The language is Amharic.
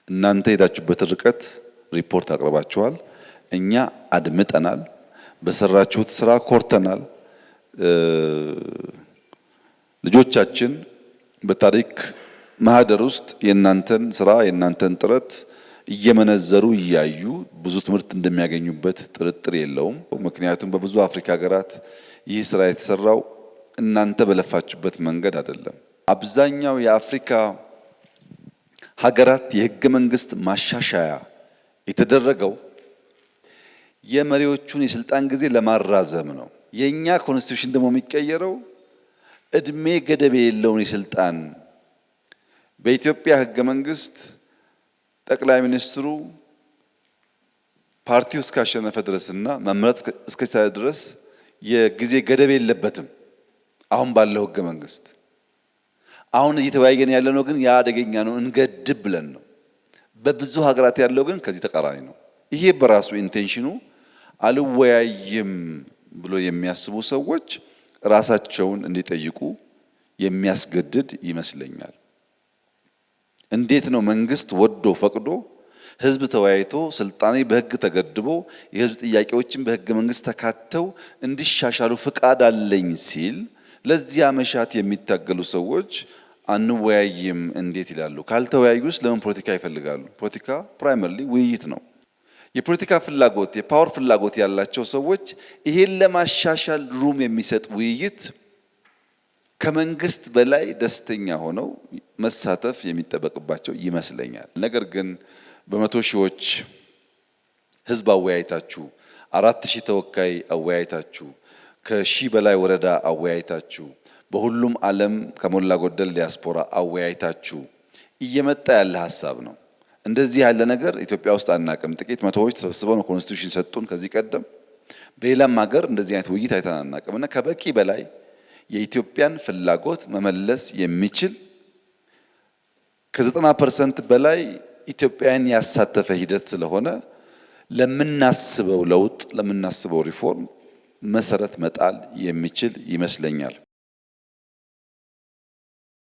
እናንተ ሄዳችሁበት ርቀት ሪፖርት አቅርባችኋል። እኛ አድምጠናል። በሰራችሁት ስራ ኮርተናል። ልጆቻችን በታሪክ ማህደር ውስጥ የእናንተን ስራ የእናንተን ጥረት እየመነዘሩ እያዩ ብዙ ትምህርት እንደሚያገኙበት ጥርጥር የለውም። ምክንያቱም በብዙ አፍሪካ ሀገራት ይህ ስራ የተሰራው እናንተ በለፋችሁበት መንገድ አይደለም። አብዛኛው የአፍሪካ ሀገራት የህገ መንግስት ማሻሻያ የተደረገው የመሪዎቹን የስልጣን ጊዜ ለማራዘም ነው። የኛ ኮንስቲቱሽን ደግሞ የሚቀየረው እድሜ ገደብ የሌለውን የስልጣን በኢትዮጵያ ህገ መንግስት ጠቅላይ ሚኒስትሩ ፓርቲው እስካሸነፈ ድረስና መምረጥ እስከቻለ ድረስ የጊዜ ገደብ የለበትም። አሁን ባለው ህገ መንግስት አሁን እየተወያየን ያለነው ግን ያ አደገኛ ነው እንገድብ ብለን ነው። በብዙ ሀገራት ያለው ግን ከዚህ ተቃራኒ ነው። ይሄ በራሱ ኢንቴንሽኑ አልወያይም ብሎ የሚያስቡ ሰዎች ራሳቸውን እንዲጠይቁ የሚያስገድድ ይመስለኛል። እንዴት ነው መንግስት ወዶ ፈቅዶ ህዝብ ተወያይቶ ስልጣኔ በህግ ተገድቦ የህዝብ ጥያቄዎችን በህገ መንግስት ተካተው እንዲሻሻሉ ፍቃድ አለኝ ሲል ለዚያ መሻት የሚታገሉ ሰዎች አንወያይም እንዴት ይላሉ? ካልተወያዩስ ለምን ፖለቲካ ይፈልጋሉ? ፖለቲካ ፕራይመሪሊ ውይይት ነው። የፖለቲካ ፍላጎት የፓወር ፍላጎት ያላቸው ሰዎች ይሄን ለማሻሻል ሩም የሚሰጥ ውይይት ከመንግስት በላይ ደስተኛ ሆነው መሳተፍ የሚጠበቅባቸው ይመስለኛል። ነገር ግን በመቶ ሺዎች ህዝብ አወያይታችሁ 4000 ተወካይ አወያይታችሁ ከሺህ በላይ ወረዳ አወያይታችሁ በሁሉም ዓለም ከሞላ ጎደል ዲያስፖራ አወያይታችሁ እየመጣ ያለ ሐሳብ ነው። እንደዚህ ያለ ነገር ኢትዮጵያ ውስጥ አናቅም። ጥቂት መቶዎች ተሰብስበው ነው ኮንስቲቱሽን ሰጡን። ከዚህ ቀደም በሌላም ሀገር እንደዚህ አይነት ውይይት አይተን አናቅም እና ከበቂ በላይ የኢትዮጵያን ፍላጎት መመለስ የሚችል ከ90% በላይ ኢትዮጵያን ያሳተፈ ሂደት ስለሆነ ለምናስበው ለውጥ ለምናስበው ሪፎርም መሰረት መጣል የሚችል ይመስለኛል።